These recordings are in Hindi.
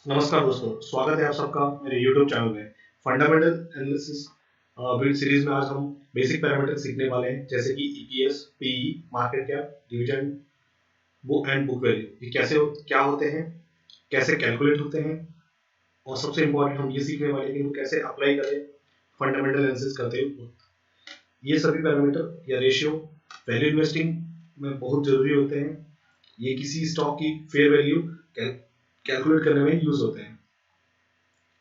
नमस्कार दोस्तों, स्वागत है आप सबका मेरे YouTube चैनल में। फंडामेंटल एनालिसिस वीडियो सीरीज में आज हम बेसिक पैरामीटर सीखने वाले हैं, जैसे कि EPS, PE, market cap, dividend, book and book value. ये क्या होते हैं, कैसे कैलकुलेट होते हैं, और सबसे इम्पोर्टेंट हम ये सीखने वाले हैं कि इनको कैसे अप्लाई करें फंडामेंटल एनालिसिस करते हुए। ये सभी पैरामीटर या रेशियो वैल्यू इन्वेस्टिंग में बहुत जरूरी होते हैं। ये किसी स्टॉक की फेयर वैल्यू कैलकुलेट करने में यूज होते हैं।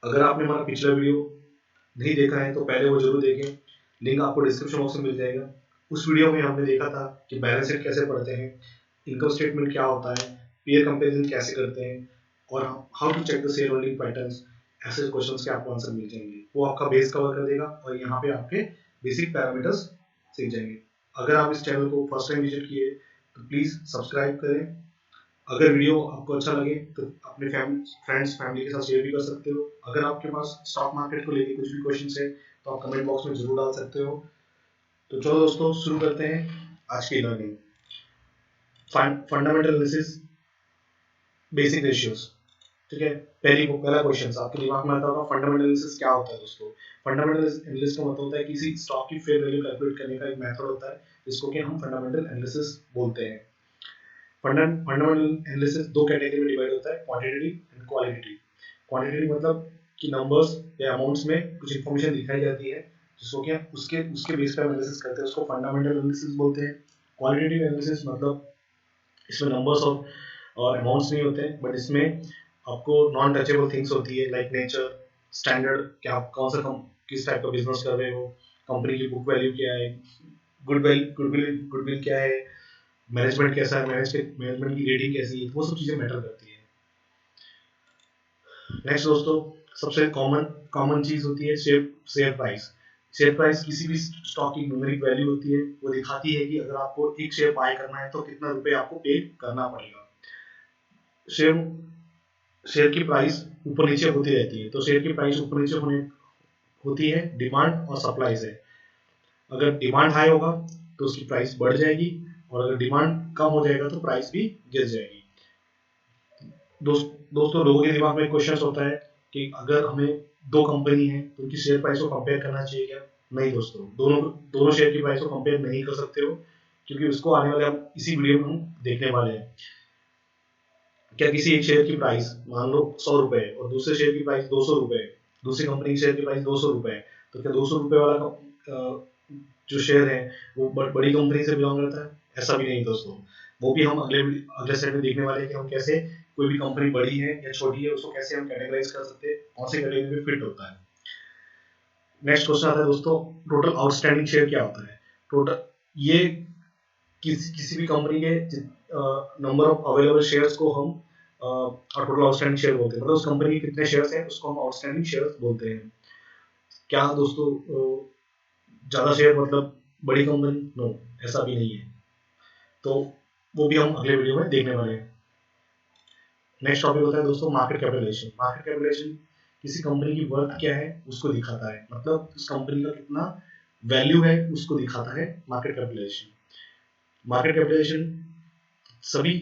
अगर आपने हमारा पिछला वीडियो नहीं देखा है तो पहले वो जरूर देखें, लिंक आपको डिस्क्रिप्शन बॉक्स में मिल जाएगा। उस वीडियो में हमने देखा था कि बैलेंस शीट कैसे पढ़ते हैं, इनकम स्टेटमेंट क्या होता है, पीयर कंपैरिजन कैसे करते हैं, और how to check the share holding patterns. ऐसे क्वेश्चंस के आपको आंसर मिल जाएंगे। वो आपका बेस कवर कर देगा और यहाँ पे आपके बेसिक पैरामीटर्स सीख जाएंगे। अगर आप इस चैनल को फर्स्ट टाइम विजिट किए तो प्लीज सब्सक्राइब करें। अगर वीडियो आपको अच्छा लगे तो अपने फ्रेंड्स फैमिली के साथ शेयर भी कर सकते हो। अगर आपके पास स्टॉक मार्केट को लेकर कुछ भी क्वेश्चन है तो आप कमेंट बॉक्स में जरूर डाल सकते हो। तो चलो दोस्तों, शुरू करते हैं आज की learning. Fundamental analysis, basic ratios. ठीक है, पहला क्वेश्चन आपके दिमाग में आता होगा, फंडामेंटल एनालिसिस क्या होता है दोस्तों। फंडामेंटल एनालिसिस का मतलब होता है किसी स्टॉक की फेयर वैल्यू कैलकुलेट करने का एक मेथड होता है, जिसको कि हम फंडामेंटल एनालिसिस बोलते हैं। फंडामेंटल एनालिसिस दो कैटेगरी में डिवाइड होता है, क्वांटिटेटिव एंड क्वालिटेटिव। क्वांटिटेटिव मतलब कि नंबर्स या अमाउंट्स में कुछ इंफॉर्मेशन दिखाई जाती है, जिसको कि उसके उसके बेस पर एनालिसिस करते हैं, उसको फंडामेंटल एनालिसिस बोलते हैं। क्वालिटेटिव एनालिसिस मतलब इसमें नंबर्स और अमाउंट्स नहीं होते हैं, बट इसमें आपको नॉन टचेबल थिंग्स होती है, लाइक नेचर, स्टैंडर्ड, कि आप कौन सा किस टाइप का बिजनेस कर रहे हो, कंपनी की बुक वैल्यू क्या है, गुडविल क्या है, मैनेजमेंट कैसा है, मैनेजमेंट की रेटिंग कैसी है, वो सब चीजें मैटर करती है। नेक्स्ट दोस्तों, सबसे कॉमन कॉमन चीज होती है शेयर प्राइस। शेयर प्राइस किसी भी स्टॉक की न्यूमेरिक वैल्यू होती है, वो दिखाती है कि अगर आपको एक शेयर बाय करना है तो कितना रुपए आपको पे करना पड़ेगा। शेयर शेयर की प्राइस ऊपर नीचे होती रहती है, तो शेयर की प्राइस ऊपर नीचे होती है डिमांड और सप्लाई से। अगर डिमांड हाई होगा तो उसकी प्राइस बढ़ जाएगी, और अगर डिमांड कम हो जाएगा तो प्राइस भी गिर जाएगी। दोस्तों, लोगों के दिमाग में क्वेश्चन होता है कि अगर हमें दो कंपनी है तो उनकी शेयर प्राइस को कंपेयर करना चाहिए क्या। नहीं दोस्तों, दोनों दोनों शेयर की प्राइस को कंपेयर नहीं कर सकते हो, क्योंकि उसको आने वाले हम इसी वीडियो में हम देखने वाले हैं। क्या किसी एक शेयर की प्राइस मान लो 100 रुपए और दूसरे शेयर की प्राइस 200 रुपए, दूसरी कंपनी की शेयर की प्राइस 200 रुपए, तो क्या 200 रुपए वाला जो शेयर है वो बड़ी कंपनी से बिलोंग करता है? ऐसा भी नहीं दोस्तों। वो भी हम अगले अगले सेट में देखने वाले हैं कि हम कैसे कोई भी कंपनी बड़ी है या छोटी है उसको कैसे हम कैटेगराइज कर सकते हैं, कौन से कैटेगरी में फिट होता है। नेक्स्ट क्वेश्चन आता है दोस्तों, टोटल आउटस्टैंडिंग शेयर क्या होता है। टोटल ये किसी भी कंपनी के नंबर ऑफ अवेलेबल शेयर्स को हम टोटल आउटस्टैंडिंग शेयर बोलते हैं। मतलब उस कंपनी के कितने शेयर्स हैं उसको हम आउटस्टैंडिंग शेयर्स बोलते हैं। क्या दोस्तों ज्यादा शेयर मतलब बड़ी कंपनी? नो, ऐसा भी नहीं है। तो वो भी हम अगले वीडियो में देखने वाले हैं। नेक्स्ट टॉपिक होता है दोस्तों मार्केट कैपिटलाइजेशन। मार्केट कैपिटलाइजेशन किसी कंपनी की वर्थ क्या है उसको दिखाता है, मतलब उस कंपनी का कितना वैल्यू है उसको दिखाता है मार्केट कैपिटलाइजेशन। मार्केट कैपिटलाइजेशन सभी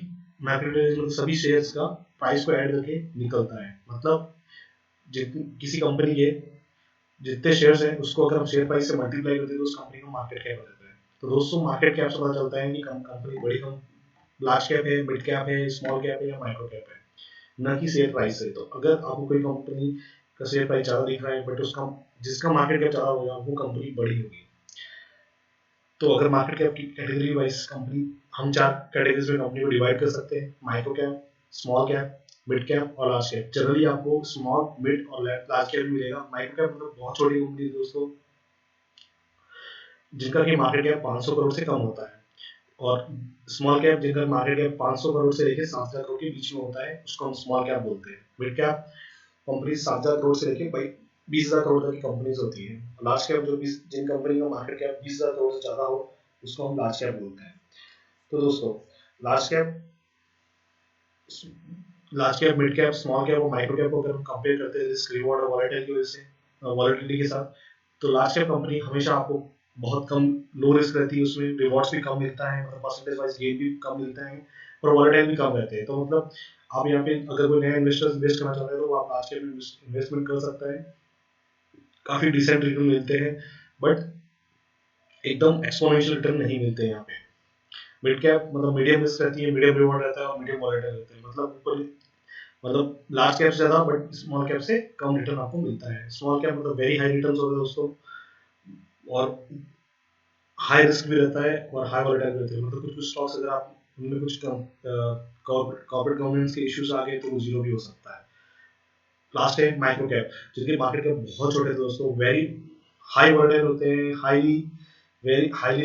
सभी शेयर्स का प्राइस को ऐड करके निकलता है। मतलब किसी कंपनी के जितने शेयर्स हैं उसको अगर हम शेयर प्राइस से मल्टीप्लाई करते हैं तो उस कंपनी का मार्केट कैप हो जाता है। तो दोस्तों, मार्केट कैप से पता चलता है कि कंपनी बड़ी लार्ज कैप है, मिड कैप है, स्मॉल कैप है या माइक्रो कैप है, न कि शेयर प्राइस से। तो अगर आपको कोई कंपनी का शेयर प्राइस ज्यादा दिख रहा है बट उसका जिसका मार्केट कैप ज्यादा होगा वो कंपनी बड़ी होगी। तो अगर मार्केट कैप की कैटेगरी वाइज कंपनी, हम 4 कैटेगरीज में कंपनी को डिवाइड कर सकते हैं, micro cap, small cap, mid cap और लार्ज कैप। जनरली आपको स्मॉल, मिड और लार्ज कैप मिलेगा। माइक्रो कैप मतलब बहुत छोटी कंपनी दोस्तों, जिनका कि मार्केट कैप 500 करोड़ से कम होता है, और स्मॉल कैप जिनका मार्केट कैप 500 करोड़ से लेकर 7,000 करोड़ के बीच में होता है उसको हम स्मॉल कैप बोलते हैं। मिड कैप कंपनी 7,000 करोड़ से लेकर 20,000 करोड़ तक की कंपनीज होती है। लार्ज कैप जिन कंपनी का मार्केट कैप 20,000 करोड़ से ज्यादा हो उसको हम लार्ज कैप बोलते हैं। तो दोस्तों, large cap, mid cap, small cap और माइक्रो कैप को अगर हम कंपेयर करते हैं रिस्क रिवॉर्ड और वॉलेटिलिटी के साथ, तो लार्ज कैप कंपनी हमेशा आपको बहुत कम लो रिस्क रहती है, उसमें रिवॉर्ड्स भी कम मिलता है, मतलब परसेंटेज वाइज गेन भी कम मिलता है और वॉलेटाइल भी कम रहते हैं। तो मतलब आप यहाँ पे अगर कोई नया इन्वेस्टर इन्वेस्ट करना चाहते हैं तो आप लार्ज कैप में इन्वेस्टमेंट कर सकते हैं, काफी डिसेंट रिटर्न मिलते हैं, बट एकदम एक्सपोनेंशियल रिटर्न नहीं मिलते यहाँ पे। मिड कैप मतलब मीडियम रिस्क रहती है, मीडियम रिवॉर्ड रहता है और मीडियम वॉलेटाइल रहते हैं, मतलब ऊपर मतलब लार्ज कैप से ज्यादा बट स्मॉल कैप से कम रिटर्न आपको मिलता है। स्मॉल कैप मतलब वेरी हाई रिटर्न्स होते हैं दोस्तों, और हाई रिस्क भी रहता है और हाई वॉलेटाइल भी रहते हैं, मतलब कुछ कुछ स्टॉक्स अगर आप उनमें कुछ कॉर्पोरेट गवर्नेंस के इश्यूज आ गए तो वो जीरो भी हो सकता है। लास्ट है माइक्रो कैप, जिनके मार्केट कैप बहुत छोटे थे दोस्तों, वेरी हाई वॉलेटाइल होते हैं, हाईली वेरी हाई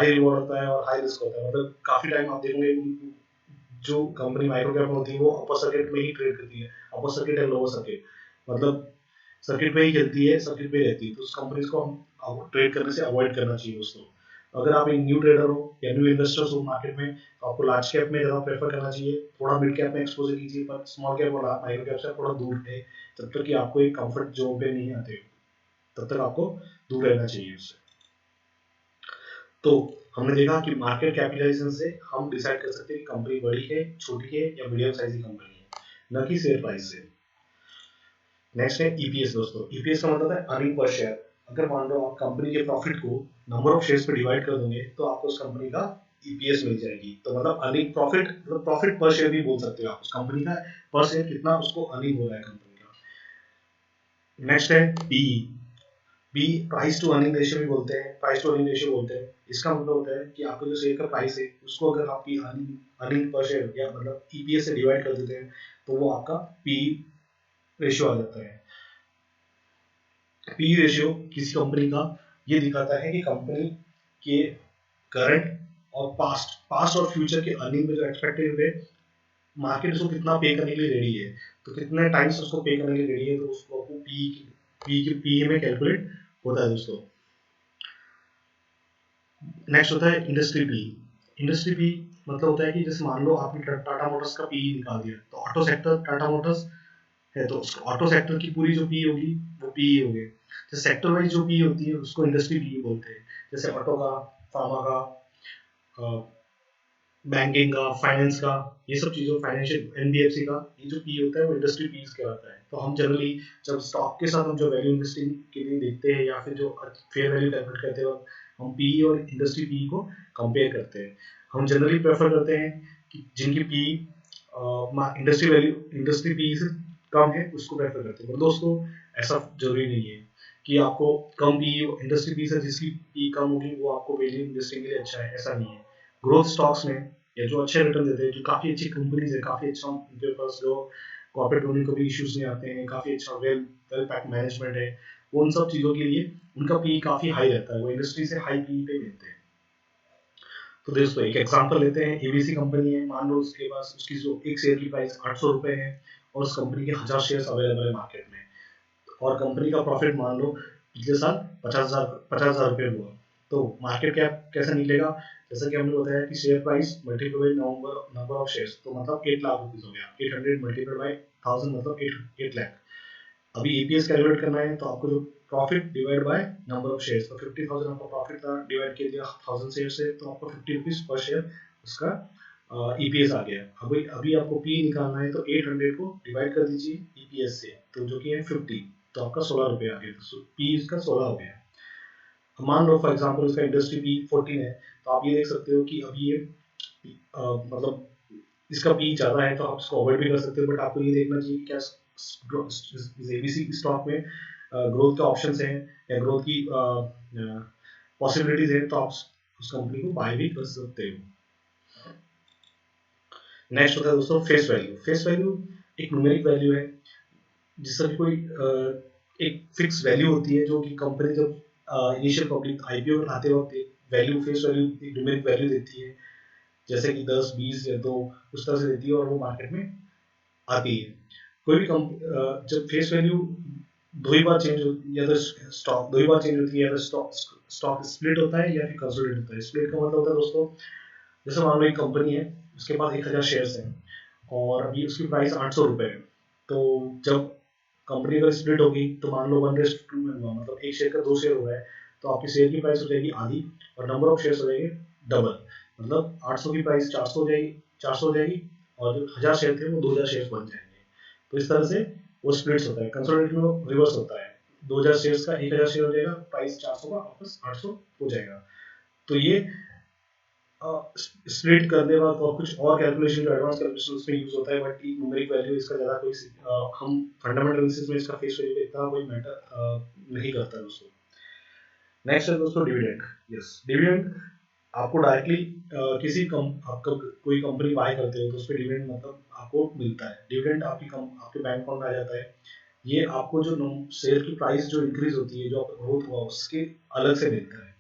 रिवॉर्ड होता है और हाई रिस्क होता है, मतलब काफी टाइम आप देखोगे जो कंपनी माइक्रो कैप में होती है वो अपर सर्किट में ही ट्रेड करती है, upper circuit and lower circuit, मतलब सर्किट पे ही चलती है, सर्किट पे रहती है, तो उस कंपनीज को हम ट्रेड करने से अवॉइड करना चाहिए दोस्तों। अगर आप एक न्यू ट्रेडर हो या न्यू इन्वेस्टर्स हो मार्केट में, तो आपको लार्ज कैप में ज़्यादा प्रेफर करना चाहिए, थोड़ा मिड कैप में एक्सपोजर कीजिए, पर स्मॉल कैप और माइक्रो कैप से थोड़ा दूर है, जब तक कि आपको एक कंफर्ट जोन पे नहीं आते हो तब तक आपको दूर रहना चाहिए उससे। तो हमने देखा कि मार्केट कैपिटलाइजेशन से हम डिसाइड कर सकते हैं कि कंपनी बड़ी है, छोटी है या मीडियम साइज की कंपनी है, न कि शेयर प्राइस से। नेक्स्ट है ईपीएस दोस्तों। ईपीएस का मतलब है अर्निंग पर शेयर। अगर मान लो आप कंपनी के प्रॉफिट को नंबर ऑफ शेयर्स पे डिवाइड कर दोगे तो आपको उस कंपनी का ईपीएस मिल जाएगी। तो मतलब अर्निंग प्रॉफिट, मतलब प्रॉफिट पर शेयर भी बोल सकते हो आप उस कंपनी का, पर शेयर कितना उसको अर्निंग हो रहा है कंपनी का। नेक्स्ट है PE. P price to earning ratio भी बोलते हैं, प्राइस टू अर्निंग रेशियो बोलते हैं। इसका मतलब होता है कि आपका जो शेयर का प्राइस है उसको अगर आपकी अर्निंग पर शेयर या मतलब ईपीएस से डिवाइड कर देते हैं तो वो आपका पी रेशियो आ जाता है। पी रेशियो किसी कंपनी का ये दिखाता है कि कंपनी के करंट और पास्ट और फ्यूचर के अर्निंग में जो एक्सपेक्टेड है, मार्केट उसको कितना पे करने के लिए रेडी है, तो कितने टाइम्स उसको पे करने के लिए रेडी है, तो उसको आपको पी में कैलकुलेट होता है दोस्तों। नेक्स्ट होता है इंडस्ट्री पी। इंडस्ट्री पी मतलब होता है कि जैसे मान लो आपने टाटा मोटर्स का पी निकाल दिया, तो ऑटो सेक्टर टाटा मोटर्स है तो ऑटो सेक्टर की पूरी जो पी होगी वो पी होगी। जैसे सेक्टर वाइज जो पी होती है उसको इंडस्ट्री पी बोलते हैं, जैसे ऑटो का, फार्मा का, बैंकिंग का, फाइनेंस का, ये सब चीजों, फाइनेंशियल एनबीएफसी का ये जो पी होता है वो इंडस्ट्री पी कहलाता है। तो हम जनरली जब स्टॉक के साथ हम जो वैल्यू इन्वेस्टिंग के लिए देखते हैं या फिर जो फेयर वैल्यू कैलकुलेट करते हैं हम पी और इंडस्ट्री पी को कंपेयर करते हैं। हम जनरली प्रेफर करते हैं कि जिनकी पी इंडस्ट्री पी से कम है उसको प्रेफर करते हैं। पर दोस्तों ऐसा जरूरी नहीं है कि आपको कम पी इंडस्ट्री पी से जिसकी पी कम होगी वो आपको वैल्यू इन्वेस्टिंग के लिए अच्छा है, ऐसा नहीं है। ग्रोथ स्टॉक्स में या जो अच्छे रिटर्न देते हैं, जो काफी अच्छी कंपनीज है, काफी अच्छा उनके पास जो कॉर्पोरेट होने को भी इश्यूज नहीं आते हैं, काफी अच्छा वेल पैक मैनेजमेंट है, वो उन सब चीजों के लिए उनका पी काफी हाई रहता है, वो इंडस्ट्री से हाई पी पे मिलते हैं। तो दोस्तों एक एग्जांपल लेते हैं, एबीसी कंपनी है, मान लो उसके पास उसकी जो एक शेयर की प्राइस 800 रुपए है और उस कंपनी के 1000 शेयर अवेलेबल है मार्केट में, और कंपनी का प्रॉफिट मान लो पिछले साल 50,000 रुपए हुआ, तो मार्केट कैप कैसे निकलेगा? जैसा कि हमने बताया कि share price multiply number of shares, तो मतलब 8 लाख रुपीज हो गया, 800 मल्टीप्लाई बाय 1000 मतलब 8 लाख। अभी ईपीएस कैलकुलेट करना है तो आपको जो profit divide by number of shares, तो 50,000 आपका प्रॉफिट था, डिवाइड किया दिया 1000 शेयर से, तो आपको 50 रुपीज पर शेयर उसका ईपीएस आ गया। अभी आपको पी निकालना है तो 800 को डिवाइड कर दीजिए ईपीएस से, तो जो कि है 50, तो आपका 16 रुपए आ गया, तो पी इसका 16 हो गया। मान लो फॉर एग्जांपल इसका इंडस्ट्री पी 14 है, तो आप ये देख सकते हो कि अभी ये मतलब इसका पी ज्यादा है तो आप इसको अवॉइड भी कर सकते हो, बट आपको ये देखना चाहिए क्या एबीसी की स्टॉक में ग्रोथ के ऑप्शंस हैं या ग्रोथ की पॉसिबिलिटीज है, तो आप उस कंपनी को बाय भी कर सकते हो। नेक्स्ट होता है दोस्तों फेस वैल्यू। फेस वैल्यू एक न्यूमेरिक वैल्यू है, जिसका भी कोई एक फिक्स वैल्यू होती है, जो कि कंपनी जब इनिशियल पब्लिक आईपीओ में लाते वक्त वैल्यू, फेस वैल्यू, एक न्यूमेरिक वैल्यू देती है, जैसे कि 10, 20 या 2 उस तरह से देती है और वो मार्केट में आती है। कोई भी जब फेस वैल्यू दो ही बार चेंज होती है, या तो स्टॉक दो ही बार चेंज होती है, या तो स्टॉक स्प्लिट होता है या फिर कंसोलिडेट होता है। स्प्लिट का मतलब होता है दोस्तों, जैसे मान लो एक कंपनी है, उसके पास 1000 शेयर्स हैं और अभी उसकी प्राइस 800 रुपए है, तो जब कंपनी अगर स्प्लिट होगी तो मान लो 1:2 में हुआ, मतलब एक शेयर का 2 शेयर हो गया है, तो आपकी शेयर की प्राइस हो जाएगी आधी और नंबर ऑफ शेयर्स हो जाएंगे डबल, मतलब 800 की प्राइस 400 हो जाएगी और जो 1000 शेयर थे वो 2000 शेयर बन जाएंगे। तो इस तरह से वो स्प्लिट्स होता है। कंसोलिडेटेड में वो रिवर्स होता है, 2000 शेयर्स का 1000 शेयर हो जाएगा, प्राइस 400 का वापस 800 हो जाएगा। तो ये स्प्लिट करने बाद और कुछ और कैलकुलेशन जो एडवांस कैलकुलेशन उसमें यूज होता है, बट न्यूमेरिक वैल्यू इसका ज़्यादा कोई हम फंडामेंटल एनालिसिस में इसका फेस वैल्यू इतना कोई मैटर नहीं करता दोस्तों। नेक्स्ट है दोस्तों डिविडेंड। यस, डिविडेंड आपको डायरेक्टली किसी आपका कोई कंपनी बाय करते हो तो उस पर डिविडेंड मतलब आपको मिलता है। डिविडेंड आपके बैंक अकाउंट में आ जाता है। ये आपको जो शेयर की प्राइस जो इंक्रीज होती है, जो आपका ग्रोथ हुआ उसके अलग से मिलता है।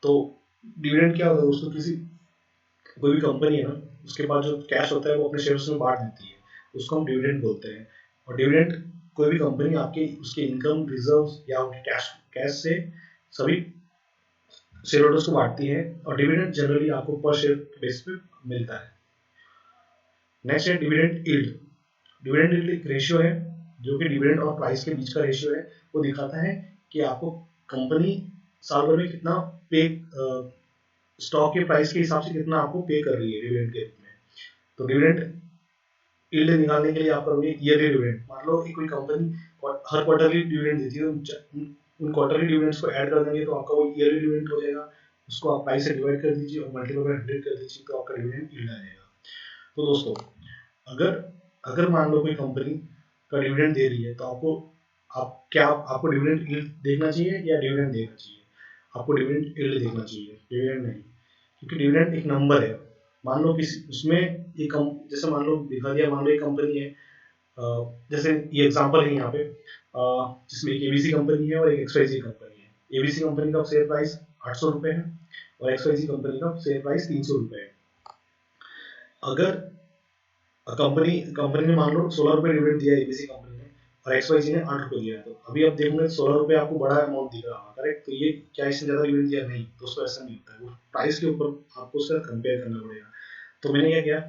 तो डिविडेंड क्या होता है दोस्तों, किसी कोई भी कंपनी है ना, उसके पास जो कैश होता है वो अपने शेयर्स में बांट देती है, उसको हम डिविडेंड बोलते हैं। और डिविडेंड कोई भी कंपनी आपके उसके इनकम रिजर्व्स या उनके कैश से सभी शेयर होल्डर्स को बांटती है, और डिविडेंड जनरली आपको पर शेयर बेस पे मिलता है। नेक्स्ट है डिविडेंड यील्ड। डिविडेंड यील्ड एक रेशियो है जो कि डिविडेंड और प्राइस के बीच का रेशियो है। वो दिखाता है कि आपको कंपनी साल भर में कितना पे स्टॉक के प्राइस के हिसाब से कितना आपको पे कर रही है डिविडेंड के रूप में। तो डिविडेंड यील्ड निकालने के लिए आप करोगे ईयरली डिविडेंड। मान लो कोई कंपनी हर क्वार्टरली डिविडेंड देती है, उन क्वार्टरली डिविडेंड्स को ऐड कर देंगे तो आपका वो ईयरली डिविडेंड हो जाएगा। उसको आप प्राइस से डिवाइड कर दीजिए और मल्टीप्लाई बाय 100 कर दीजिए तो आपका डिविडेंड यील्ड आ जाएगा। तो दोस्तों अगर अगर मान लो कोई कंपनी का डिविडेंड दे रही है तो आपको डिविडेंड यील्ड देखना चाहिए या डिविडेंड देना चाहिए? आपको डिविडेंड यील्ड देखना चाहिए, डिविडेंड नहीं, क्योंकि डिविडेंड एक नंबर है। मान लो किसी उसमें एक जैसे मान लो दिखा दिया, मान लो एक कंपनी है, जैसे ये एग्जांपल है यहाँ पे, जिसमें एक एबीसी कंपनी है और एक एक्सवाईजी कंपनी है। एबीसी कंपनी का शेयर प्राइस 800 रुपए है और एक्सवाईजी कंपनी का शेयर प्राइस 300 रुपए है। अगर कंपनी कंपनी ने मान लो 16 रुपए डिविडेंड दिया एबीसी कंपनी ने और एक्सवाईजी ने 8 रुपए दिया, तो अभी आप देखोगे 16 रुपए आपको बड़ा अमाउंट दिख रहा है, करेक्ट? तो ये क्या इसने ज्यादा डिविडेंड दिया? नहीं दोस्तों, ऐसा नहीं होता है। वो प्राइस के ऊपर आपको उसका कंपेयर करना पड़ेगा। तो मैंने क्या किया,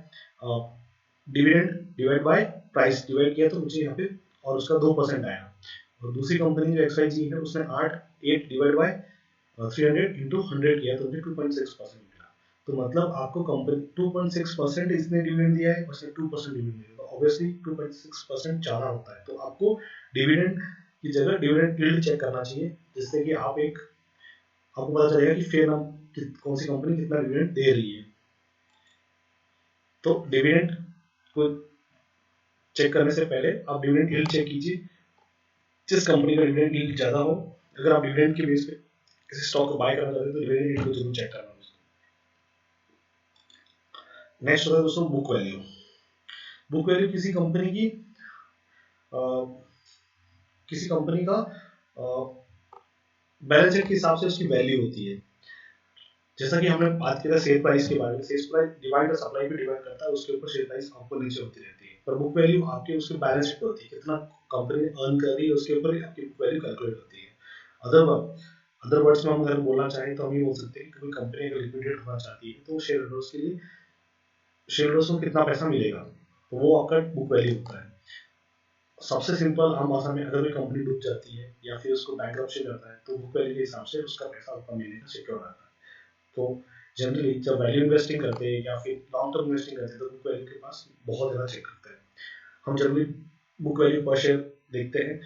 dividend divide by price divide किया तो मुझे यहाँ पे और उसका 2% आया। और दूसरी कंपनी जो एक्सवाईजी है उसने 8 डिवाइड बाय 300 इंटू 100 किया तो मुझे 2.6% मिला। तो मतलब आपको कंपनी 2.6% इसने डिविडेंड दिया है, उसने 2% डिविडेंड दिया, तो ऑब्वियसली 2.6% ज्यादा होता है। तो आपको डिविडेंड की जगह डिविडेंड यील्ड चेक करना चाहिए, जिससे कि आपको पता चलेगा कि फेयर कौन सी कंपनी कितना डिविडेंड दे रही है। तो डिविडेंड को चेक करने से पहले आप डिविडेंड यील्ड चेक कीजिए। जिस कंपनी का डिविडेंड यील्ड ज्यादा हो, अगर आप डिविडेंड के बेस पे किसी स्टॉक को बाय करना चाहते हैं तो डिविडेंड यील्ड को जरूर चेक करना। नेक्स्ट होता है दोस्तों बुक वैल्यू। बुक वैल्यू किसी कंपनी का बैलेंस शीट के हिसाब से उसकी वैल्यू होती है। जैसा कि हमने बात किया था शेयर प्राइस के बारे में, शेयर प्राइस डिमांड और सप्लाई पे डिपेंड करता है, उसके ऊपर शेयर प्राइस ऊपर नीचे होती रहती है। पर बुक वैल्यू आपके उसके बैलेंस शीट पे होती है, कितना कंपनी अर्न कर रही है उसके ऊपर आपकी बुक वैल्यू कैलकुलेट होती है। अदर वर्ड्स में हम अगर बोलना चाहें तो हम ये बोल सकते हैं कि कोई कंपनी अगर लिक्विडेट होना चाहती है तो शेयर होल्डर्स के लिए शेयर होल्डर्स को कितना पैसा मिलेगा, तो वो आपका बुक वैल्यू होता है। सबसे सिंपल आम भाषा में, अगर कोई कंपनी डूब जाती है या फिर उसको बैंकरप्सी जाता है तो बुक वैल्यू के हिसाब से उसका पैसा आपका मिलने का सिक्योर रहता है। तो जनरली जब वैल्यू इन्वेस्टिंग करते हैं या फिर लॉन्ग टर्म इन्वेस्टिंग करते हैं तो बुक वैल्यू के पास बहुत ज़्यादा चेक करते हैं। हम जनरली बुक वैल्यू पर शेयर देखते हैं।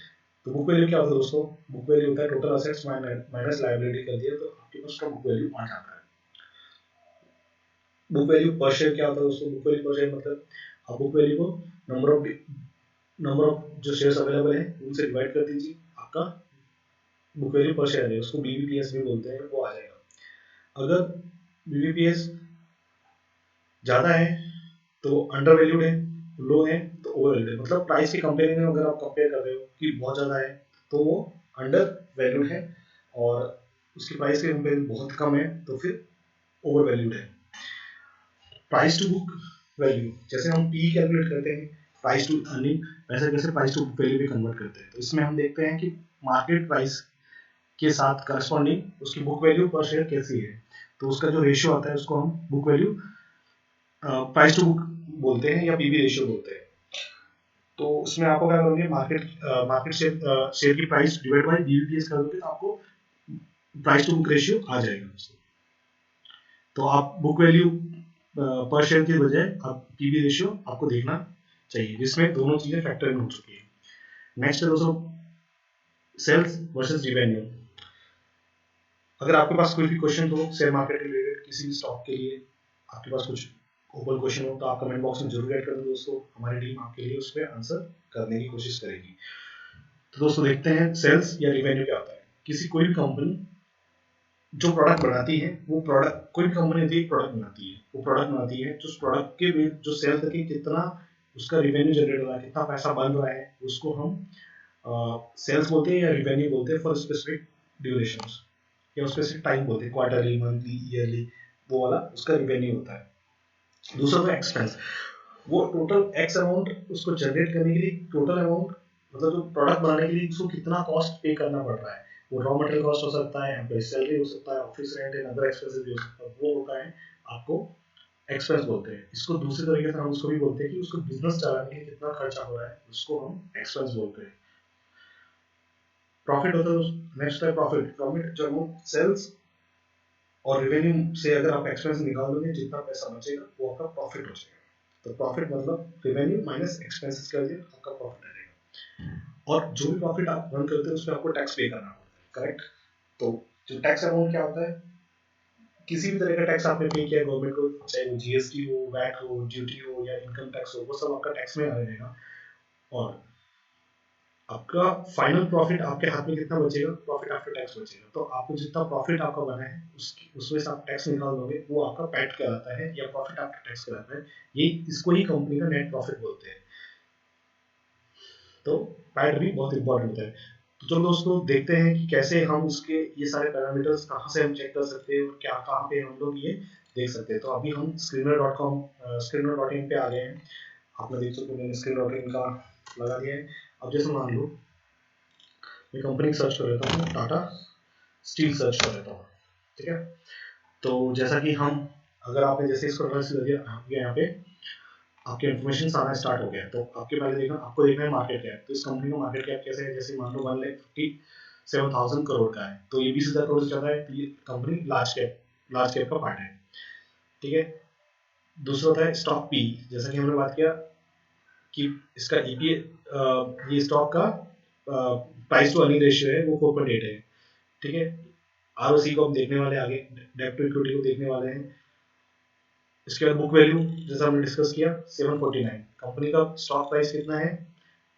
तो बुक वैल्यू क्या होता है दोस्तों? बुक वैल्यू होता है टोटल असेट्स माइनस लायबिलिटी कर दिया तो आपके पास का बुक वैल्यू आ जाता है। बुक वैल्यू पर शेयर क्या होता है दोस्तों? बुक वैल्यू पर शेयर मतलब आप बुक वैल्यू को नंबर ऑफ जो शेयर्स अवेलेबल है उनसे डिवाइड कर दीजिए, आपका बुक वैल्यू पर शेयर है, उसको बीवीपीएस भी बोलते हैं, वो आ जाएगा। अगर बीवीपीएस ज्यादा है तो अंडर वैल्यूड है, लो है तो ओवर वैल्यूड है। मतलब प्राइस के कंपेयर में अगर आप कंपेयर कर रहे हो कि बहुत ज्यादा है तो वो अंडर वैल्यूड है, और उसकी प्राइस के कंपेयर बहुत कम है तो फिर ओवर वैल्यूड है। प्राइस टू बुक वैल्यू, जैसे हम पी कैलकुलेट करते हैं प्राइस टू अर्निंग, वैसे कैसे प्राइस टू बुक वैल्यू भी कन्वर्ट करते हैं। तो इसमें हम देखते हैं कि मार्केट प्राइस के साथ करस्पॉन्डिंग उसकी बुक वैल्यू पर शेयर कैसी है, तो उसका जो रेशियो आता है उसको हम book value price to book बोलते हैं या पीवी रेशियो बोलते हैं। तो उसमें आपको क्या करोगे, मार्केट शेयर की प्राइस डिवाइड बाय बीवीपीएस करोगे तो आपको प्राइस टू बुक रेशियो आ जाएगा। तो आप बुक वैल्यू पर शेयर के बजाय आप पीवी रेशियो आपको देखना चाहिए, जिसमें दोनों चीजें फैक्टर इन हो चुकी है। नेक्स्ट है दोस्तों सेल्स वर्सेस रिवेन्यू। अगर आपके पास कोई भी क्वेश्चन हो शेयर मार्केट के रिलेटेड, किसी भी स्टॉक के लिए आपके पास कुछ ओपन क्वेश्चन हो तो आप कमेंट बॉक्स में जरूर ऐड कर दो दोस्तों, हमारी टीम आपके लिए उस पर आंसर करने की कोशिश करेगी। तो दोस्तों देखते हैं सेल्स या रिवेन्यू क्या होता है। किसी कोई भी कंपनी जो प्रोडक्ट बनाती है, वो प्रोडक्ट, कोई भी कंपनी होती है एक प्रोडक्ट बनाती है, वो प्रोडक्ट बनाती है जो उस प्रोडक्ट के जो सेल करके कितना उसका रिवेन्यू जनरेट हो रहा है, कितना पैसा बन रहा है, उसको हम सेल्स बोलते हैं या रिवेन्यू बोलते हैं फॉर स्पेसिफिक ड्यूरेशन या स्पेसिफिक टाइम बोलते हैं, क्वार्टरली, मंथली, ईयरली, वो वाला उसका रिवेन्यू होता है। दूसरा तो एक्सपेंस, वो टोटल एक्स अमाउंट उसको जनरेट करने के लिए टोटल अमाउंट, मतलब जो प्रोडक्ट बनाने के लिए उसको कितना कॉस्ट पे करना पड़ रहा है, वो रॉ मटेरियल कॉस्ट हो सकता है, एम्प्लॉय सैलरी हो सकता है, office rent and other expenses भी हो सकता है, वो होता है आपको एक्सपेंस बोलते हैं। इसको दूसरे तरीके से हम उसको भी बोलते हैं कि उसको बिजनेस चलाने के लिए कितना खर्चा हो रहा है, उसको हम एक्सपेंस बोलते हैं। प्रॉफिट होता है, नेक्स्ट है प्रॉफिट। प्रॉफिट जो हम सेल्स और रेवेन्यू से अगर आप एक्सपेंस निकाल दोगे, जितना पैसा बचेगा वो आपका प्रॉफिट हो जाएगा। तो प्रॉफिट मतलब रेवेन्यू माइनस एक्सपेंसेस कर दिया, आपका प्रॉफिट आ जाएगा। और जो भी प्रॉफिट आप रन करते हैं उसमें आपको टैक्स पे करना पड़ता है, करेक्ट। तो जो टैक्स अमाउंट क्या होता है, किसी भी तरह का टैक्स आपने पे किया गवर्नमेंट को, चाहे वो जीएसटी हो, वैट हो, ड्यूटी हो या इनकम टैक्स हो, वो सब आपका टैक्स में आ जाएगा। और आपका फाइनल प्रॉफिट आपके हाथ में कितना बचेगा, प्रॉफिट आफ्टर टैक्स बचेगा। तो आपको जितना प्रॉफिट आपका बना है उसमें से आप टैक्स निकाल दोगे, वो आपका पैट कहलाता है या प्रॉफिट आफ्टर टैक्स कहलाता है। ये इसको ही कंपनी का नेट प्रॉफिट बोलते हैं। तो पैट भी बहुत इंपॉर्टेंट होता है। तो चलो दोस्तों देखते हैं कि कैसे हम इसके ये सारे पैरामीटर्स कहाँ से हम चेक कर सकते हैं और क्या कहाँ पे हम लोग ये देख सकते हैं। तो अभी हम screener.com screener.in पे आ गए हैं। आपने देख सकते हो मैंने screener.in का लगा दिया है। अब जैसे मान लो मैं कंपनी सर्च कर लेता हूँ, टाटा स्टील सर्च कर लेता हूँ, ठीक है। तो जैसा कि हम, अगर आपने जैसे इसको सर्च कर दिया, यहाँ पे आपके इन्फॉर्मेशन आना स्टार्ट हो गया, तो आपके पहले देखना, आपको देखना है मार्केट कैप। तो इस कंपनी का मार्केट कैप कैसे है, जैसे मान लो 1,57,000 करोड़ का है, तो ये 20,000 करोड़ से ज़्यादा है, तो ये कंपनी लार्ज कैप का पार्ट है, ठीक है। दूसरा होता है स्टॉक पी, जैसा कि हमने बात किया कि इसका ईपी, ये स्टॉक का प्राइस टू अर्निंग रेशियो है, वो 4.8 है, ठीक है। आरओसी को हम देखने वाले आगे, डेब्ट टू इक्विटी को देखने वाले हैं। इसके बाद बुक वैल्यू, जैसा हमने डिस्कस किया 749, कंपनी का स्टॉक प्राइस कितना है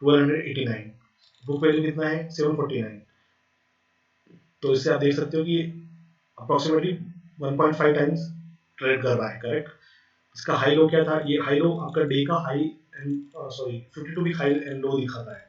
1289, बुक वैल्यू कितना है 749। तो इससे आप देख सकते हो कि अप्रोक्सीमेटली 1.5 टाइम्स ट्रेड कर रहा है, करेक्ट। इसका हाई लो क्या था, ये हाई लो आपका डे का high and 52 week high and low दिखाता है।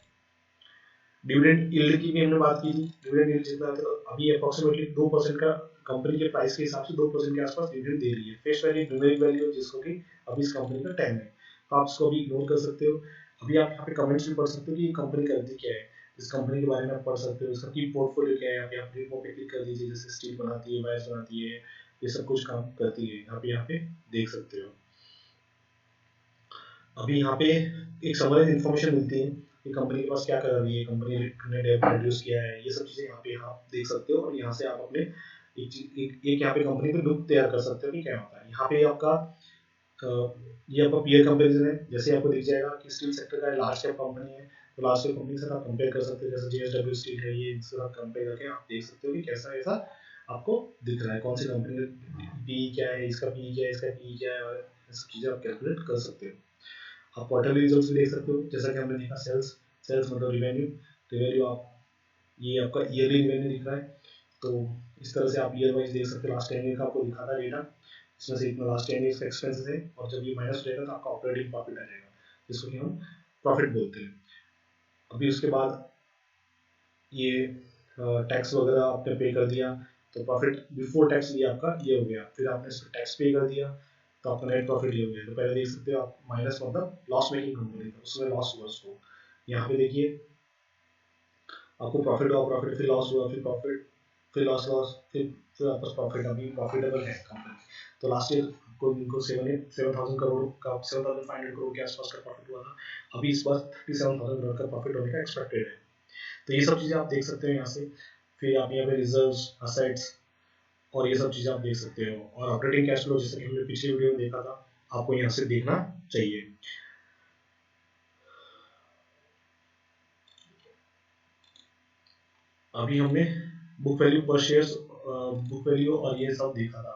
डिविडेंड यील्ड की भी हमने बात की थी, डिविडेंड यील्ड जितना था अभी अप्रोक्सीमेटली 2% का कंपनी के प्राइस के हिसाब से 2% के आसपास डिविडेंड दे रही है। फेस वैल्यू न्यूमेरिक वैल्यू जिसको कि अभी इस कंपनी का 10 है, तो आप इसको अभी इग्नोर कर सकते हो। अभी आप यहाँ पे कमेंट्स भी पढ़ सकते हो कि ये कंपनी करती क्या है, इस कंपनी के बारे में आप पढ़ सकते हो, इसका की पोर्टफोलियो क्या है, यहाँ पे आप रिपोर्ट पे क्लिक कर दीजिए, जैसे स्टील बनाती है, वायर्स बनाती है, ये सब कुछ काम करती है, यहाँ पे देख सकते हो। अभी यहाँ पे एक समरी इन्फॉर्मेशन मिलती है कि कंपनी के पास क्या कर रही है, कंपनी ने डेट रिड्यूस किया है, ये सब चीजें यहाँ पे आप देख सकते हो। और यहाँ से आप अपने एक यहाँ पे कंपनी पे लुक तैयार कर सकते हो कि क्या होता है। यहाँ पे आपका ये आपका पीयर कंपैरिजन है, जैसे आपको दिख जाएगा कि स्टील सेक्टर का लार्ज कैप कंपनी है, तो लार्ज कैप कंपनी से आप कंपेयर कर सकते हो, जैसे जेएसडब्ल्यू स्टील है, ये इनसे आप कंपेयर करके आप देख सकते हो कि कैसा ऐसा आपको दिख रहा है, कौन सी कंपनी का पी क्या है, इसका पी क्या है, इसका पी क्या है, और सब चीजें आप कैलकुलेट कर सकते हो। आप क्वार्टरली रिजल्ट्स भी देख सकते हो, जैसा कि हमने देखा सेल्स, सेल्स मतलब रिवेन्यू, रिवेन्यू आप, ये आपका ईयरली रिवेन्यू दिख रहा है। तो इस तरह से आप ईयर वाइज देख सकते हो, लास्ट 10 ईयर का आपको दिखाता है डेटा, इसमें से इतना लास्ट 10 ईयर्स का एक्सपेंसेस है, और जब ये माइनस हो जाएगा तो आपका ऑपरेटिंग प्रॉफिट आ जाएगा, जिसको कि हम प्रॉफिट बोलते हैं। अभी उसके बाद ये टैक्स वगैरह आपने पे कर दिया, तो प्रॉफिट बिफोर टैक्स ये आपका ये हो गया, फिर आपने इस पर टैक्स पे कर दिया, तो आपका नेट प्रॉफिट ये हो गया। तो पहले देख सकते हो आप माइनस मतलब लॉस मेकिंग कंपनी था, उसमें लॉस हुआ उसको, यहाँ पे देखिए आपको प्रॉफिट हुआ, प्रॉफिट फिर लॉस हुआ, फिर प्रॉफिट, फिर लॉस लॉस, फिर वापस प्रॉफिट, अभी प्रॉफिटेबल है कंपनी। तो लास्ट ईयर को इनको 7,000 करोड़ का, 7,500 करोड़ के आसपास का प्रॉफिट हुआ था, अभी इस बार 37,000 करोड़ का प्रॉफिट होने का एक्सपेक्टेड है। तो ये सब चीज़ें आप देख सकते हो यहाँ से। फिर आप यहाँ पे रिजर्व्स, असेट्स और ये सब चीज़ें आप देख सकते हो, और ऑपरेटिंग कैश फ्लो जैसे कि हमने पिछले वीडियो में देखा था, आपको यहाँ से देखना चाहिए। अभी हमने बुक वैल्यू पर शेयर, बुक वैल्यू और ये सब देखा था।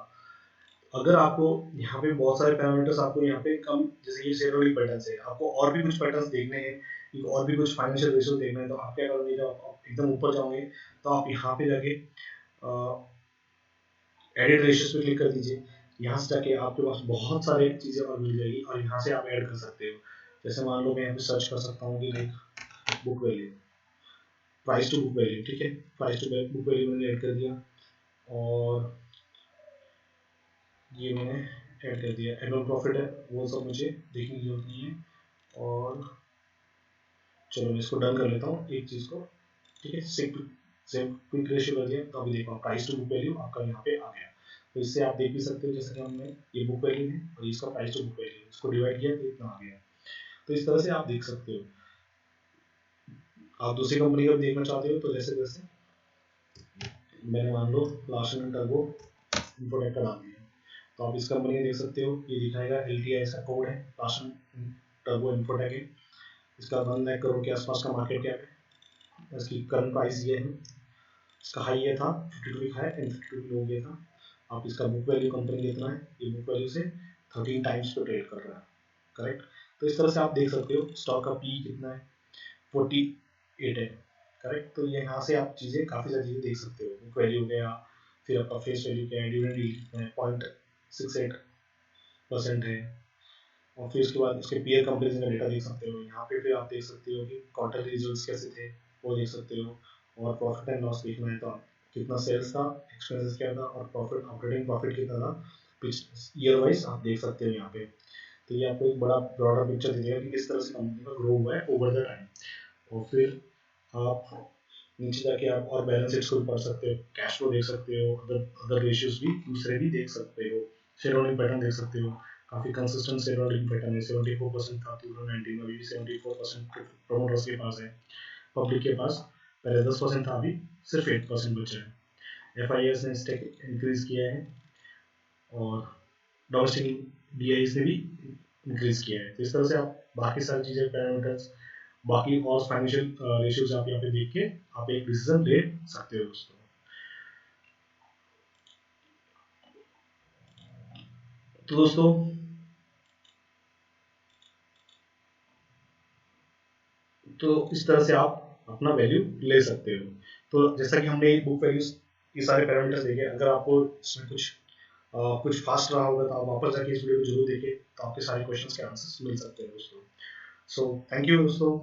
अगर आपको यहाँ पे बहुत सारे पैरामीटर्स आपको यहाँ पे कम, जैसे ये शेयर होल्डिंग पैटर्न है, आपको और भी कुछ पैटर्न्स देखने हैं, और भी कुछ फाइनेंशियल रेशियो देखना है, तो आप क्या करोगे, जब आप एकदम ऊपर जाओगे तो आप यहाँ पे जाके एडिट रेशियोज पे क्लिक कर दीजिए। यहाँ से जाके आपके पास बहुत सारे चीज़ें और मिल जाएगी और यहाँ से आप ऐड कर सकते हो। जैसे मान लो मैं यहाँ पे सर्च कर सकता हूँ कि like book value, price to book value, ठीक है, प्राइस टू बुक वैल्यू मैंने ऐड कर दिया और ये मैंने ऐड कर दिया। एनुअल प्रॉफिट है वो सब मुझे देखने की जरूरत नहीं है, और चलो मैं इसको डन कर लेता हूँ एक चीज़ को, ठीक है। सेव क्विक रेशियो कर दिया, तो अभी देखो प्राइस टू बुक वैल्यू आपका यहाँ पे आ गया। तो इससे आप देख भी सकते हो, जैसे कि हमने ये बुक वैल्यू है और इसका प्राइस टू बुक वैल्यू, इसको डिवाइड किया तो इतना आ गया। तो इस तरह से आप देख सकते हो। आप दूसरी कंपनी का भी देखना चाहते हो तो जैसे जैसे मैंने मान लो लास्ट टर्बो इन्फोटेक का डाल दिया, तो आप इस कंपनी में देख सकते हो, ये दिखाएगा LTI इसका कोड है, लास्ट टर्बो इन्फोटेक है। इसका 1 लाख करोड़ के आसपास का मार्केट कैप है। इसकी करंट प्राइस ये है, इसका हाई ये था 52 हाई एंड 52 लो ये था। आप इसका बुक वैल्यू कंपनी कितना है, ये बुक वैल्यू से 13 टाइम्स पे ट्रेड कर रहा है, करेक्ट। तो इस तरह से आप देख सकते हो स्टॉक का पी कितना है, 48 है, करेक्ट। तो यहाँ से आप चीज़ें काफ़ी सारी चीज़ें देख सकते हो। बुक वैल्यू हो गया, फिर आपका फेस वैल्यू क्या है, डिविडेंड यील्ड कितना है, 0.68% है, और फिर उसके बाद उसके पीयर कंपनीज का डेटा देख सकते हो। यहाँ पे फिर आप देख सकते हो कि क्वार्टरली रिजल्ट्स कैसे थे वो देख सकते हो, और प्रॉफिट एंड लॉस देखना है तो कितना सेल्स था, एक्सपेंसेस क्या था, और प्रॉफिट, ऑपरेटिंग प्रॉफिट कितना था ईयर वाइज आप देख सकते हो यहाँ पे। तो ये आपको एक बड़ा ब्रॉडर पिक्चर दे देगा कि किस तरह से कंपनी का ग्रो हुआ है ओवर द टाइम। और फिर आप नीचे जाके आप और बैलेंस शीट्स को भी पढ़ सकते हो, कैश फ्लो देख सकते हो, अदर अदर रेशियोज भी दूसरे भी देख सकते हो, शेयर होल्डिंग पैटर्न देख सकते हो। काफी कंसिस्टेंट शेयर होल्डिंग पैटर्न है, 74% था 2019 में, अभी भी 74% प्रोमोटर्स के पास है। पब्लिक के पास पहले 10% था, अभी सिर्फ 8% बचा है। FIS ने स्टेक इंक्रीज किया है और डोमेस्टिक DIs ने भी इंक्रीज किया है। तो इस तरह से आप बाकी सारी चीजें, पैरामीटर्स, बाकी और फाइनेंशियल रेशियोज आप यहाँ पे देख के आप एक डिसीजन ले सकते हो दोस्तों। तो दोस्तों इस तरह से आप अपना वैल्यू ले सकते हो। तो जैसा कि हमने बुक वैल्यूज ये सारे पैरामीटर्स देखे, अगर आपको इसमें कुछ फास्ट रहा होगा तो आप वापस जाके इस वीडियो को जरूर देखें, तो आपके सारे क्वेश्चंस के आंसर्स मिल सकते हैं दोस्तों। सो थैंक यू दोस्तों।